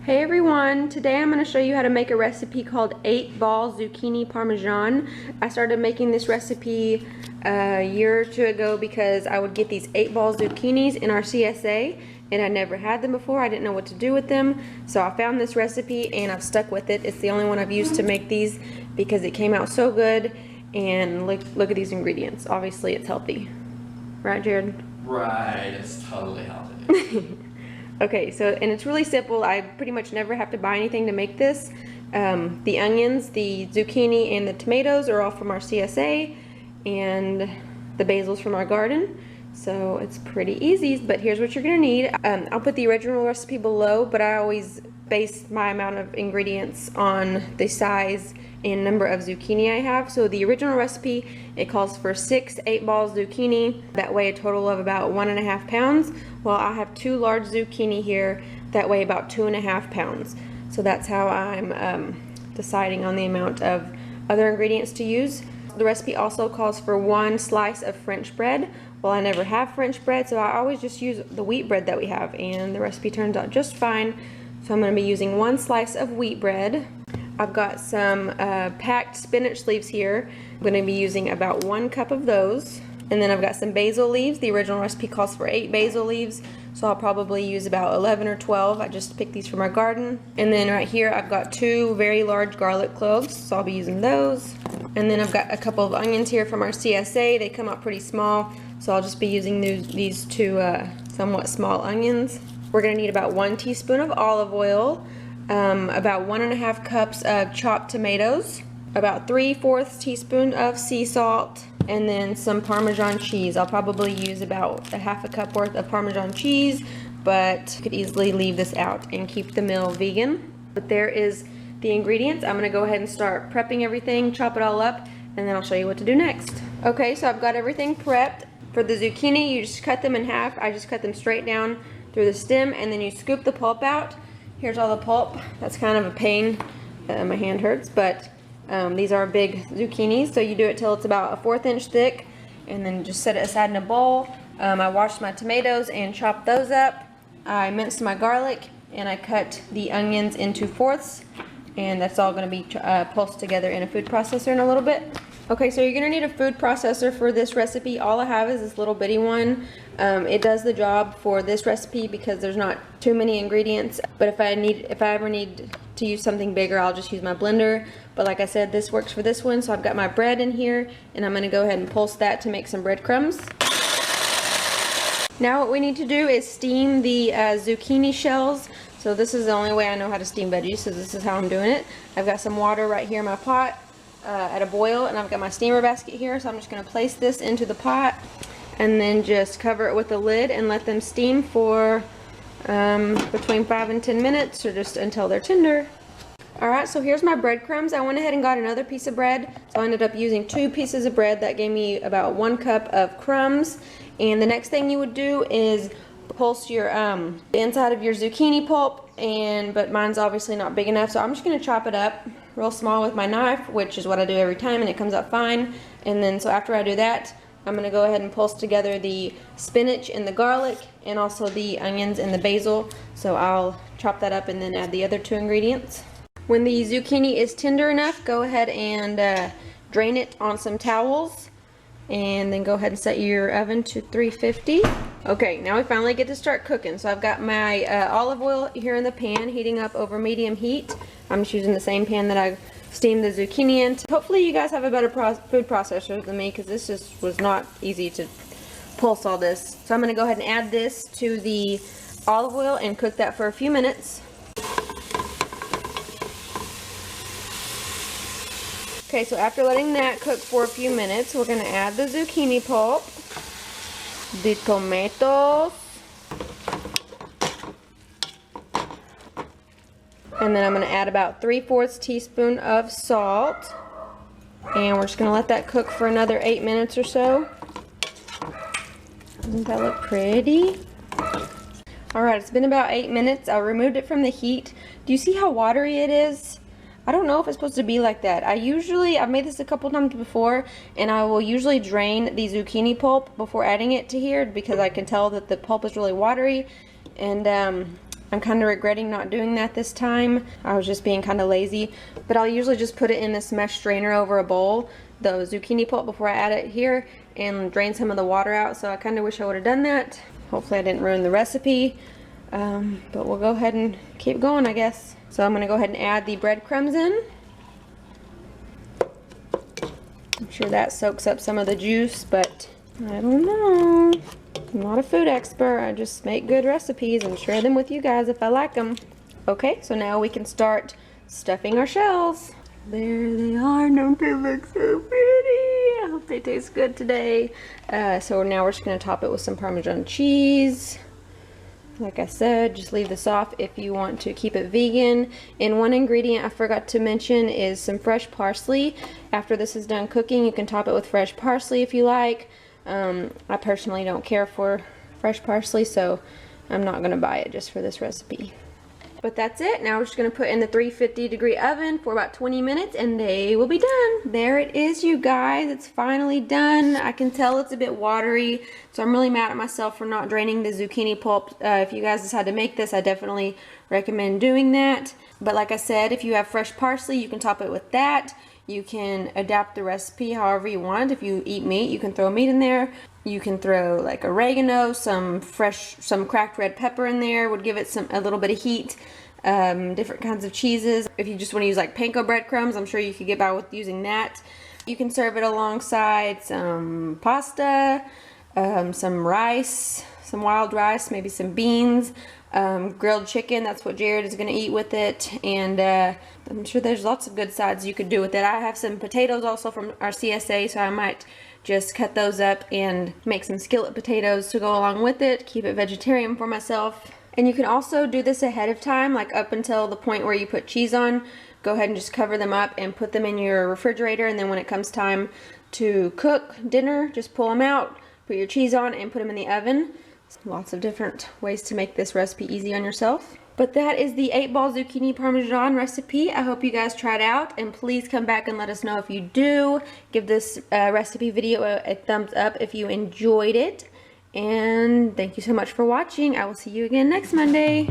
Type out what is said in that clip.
Hey everyone, today I'm going to show you how to make a recipe called 8-ball zucchini parmesan. I started making this recipe a year or two ago because I would get these 8-ball zucchinis in our CSA and I never had them before. I didn't know what to do with them, so I found this recipe and I've stuck with it. It's the only one I've used to make these because it came out so good. And look at these ingredients. Obviously it's healthy, right Jared? Right, it's totally healthy. Okay, so, and it's really simple. I pretty much never have to buy anything to make this. The onions, the zucchini, and the tomatoes are all from our CSA, and the basil's from our garden. So it's pretty easy, but here's what you're gonna need. I'll put the original recipe below, but I always base my amount of ingredients on the size and number of zucchini I have. So the original recipe, it calls for 6 8-ball zucchini that weigh a total of about 1.5 pounds. Well, I have 2 large zucchini here that weigh about 2.5 pounds. So that's how I'm deciding on the amount of other ingredients to use. The recipe also calls for 1 slice of French bread. Well, I never have French bread, so I always just use the wheat bread that we have, and the recipe turns out just fine. So I'm going to be using 1 slice of wheat bread. I've got some packed spinach leaves here. I'm going to be using about 1 cup of those. And then I've got some basil leaves. The original recipe calls for 8 basil leaves, so I'll probably use about 11 or 12. I just picked these from our garden. And then right here I've got 2 very large garlic cloves, so I'll be using those. And then I've got a couple of onions here from our CSA. They come out pretty small, so I'll just be using these 2 somewhat small onions. We're going to need about 1 teaspoon of olive oil, about 1.5 cups of chopped tomatoes, about 3/4 teaspoon of sea salt, and then some Parmesan cheese. I'll probably use about 1/2 cup worth of Parmesan cheese, but you could easily leave this out and keep the meal vegan. But there is the ingredients. I'm going to go ahead and start prepping everything, chop it all up, and then I'll show you what to do next. Okay, so I've got everything prepped. For the zucchini, you just cut them in half. I just cut them straight down through the stem, and then you scoop the pulp out. Here's all the pulp. That's kind of a pain. My hand hurts, but these are big zucchinis, so you do it till it's about a 1/4 inch thick, and then just set it aside in a bowl. I washed my tomatoes and chopped those up. I minced my garlic, and I cut the onions into 4ths, and that's all going to be pulsed together in a food processor in a little bit. Okay, so you're going to need a food processor for this recipe. All I have is this little bitty one. It does the job for this recipe because there's not too many ingredients. But if I ever need to use something bigger, I'll just use my blender. But like I said, this works for this one. So I've got my bread in here, and I'm going to go ahead and pulse that to make some breadcrumbs. Now what we need to do is steam the zucchini shells. So this is the only way I know how to steam veggies, so this is how I'm doing it. I've got some water right here in my pot at a boil, and I've got my steamer basket here, so I'm just going to place this into the pot and then just cover it with a lid and let them steam for between 5 and 10 minutes, or just until they're tender. Alright, so here's my breadcrumbs. I went ahead and got another piece of bread, so I ended up using 2 pieces of bread. That gave me about 1 cup of crumbs. And the next thing you would do is pulse your the inside of your zucchini pulp, but mine's obviously not big enough, so I'm just going to chop it up real small with my knife, which is what I do every time, and it comes out fine. And then so after I do that, I'm going to go ahead and pulse together the spinach and the garlic, and also the onions and the basil. So I'll chop that up and then add the other 2 ingredients. When the zucchini is tender enough, go ahead and drain it on some towels, and then go ahead and set your oven to 350. Okay, now we finally get to start cooking. So I've got my olive oil here in the pan heating up over medium heat. I'm just using the same pan that I steamed the zucchini in. Hopefully you guys have a better food processor than me, because this just was not easy to pulse all this. So I'm going to go ahead and add this to the olive oil and cook that for a few minutes. Okay, so after letting that cook for a few minutes, we're going to add the zucchini pulp, the tomatoes, and then I'm going to add about 3/4 teaspoon of salt, and we're just going to let that cook for another 8 minutes or so. Doesn't that look pretty? Alright, it's been about 8 minutes. I removed it from the heat. Do you see how watery it is? I don't know if it's supposed to be like that. I've made this a couple times before, and I will usually drain the zucchini pulp before adding it to here, because I can tell that the pulp is really watery. And I'm kind of regretting not doing that this time. I was just being kind of lazy, but I'll usually just put it in this mesh strainer over a bowl, the zucchini pulp, before I add it here, and drain some of the water out. So I kind of wish I would have done that. Hopefully I didn't ruin the recipe, but we'll go ahead and keep going, I guess. So I'm going to go ahead and add the breadcrumbs in. I'm sure that soaks up some of the juice, but I don't know. I'm not a food expert. I just make good recipes and share them with you guys if I like them. Okay, so now we can start stuffing our shells. There they are. Don't they look so pretty? I hope they taste good today. So now we're just going to top it with some Parmesan cheese. Like I said, just leave this off if you want to keep it vegan. And one ingredient I forgot to mention is some fresh parsley. After this is done cooking, you can top it with fresh parsley if you like. I personally don't care for fresh parsley, so I'm not going to buy it just for this recipe. But that's it. Now we're just going to put in the 350-degree oven for about 20 minutes and they will be done. There it is, you guys. It's finally done. I can tell it's a bit watery, so I'm really mad at myself for not draining the zucchini pulp. If you guys decide to make this, I definitely recommend doing that. But like I said, if you have fresh parsley, you can top it with that. You can adapt the recipe however you want. If you eat meat, you can throw meat in there. You can throw like oregano, some cracked red pepper in there, would give it a little bit of heat. Different kinds of cheeses. If you just want to use like panko breadcrumbs, I'm sure you could get by with using that. You can serve it alongside some pasta, some rice, some wild rice, maybe some beans, grilled chicken. That's what Jerod is going to eat with it. And I'm sure there's lots of good sides you could do with it. I have some potatoes also from our CSA, so I might just cut those up and make some skillet potatoes to go along with it. Keep it vegetarian for myself. And you can also do this ahead of time, like up until the point where you put cheese on. Go ahead and just cover them up and put them in your refrigerator, and then when it comes time to cook dinner, just pull them out, put your cheese on, and put them in the oven. Lots of different ways to make this recipe easy on yourself. But that is the 8-ball zucchini parmesan recipe. I hope you guys try it out, and please come back and let us know if you do. Give this recipe video a thumbs up if you enjoyed it. And thank you so much for watching. I will see you again next Monday.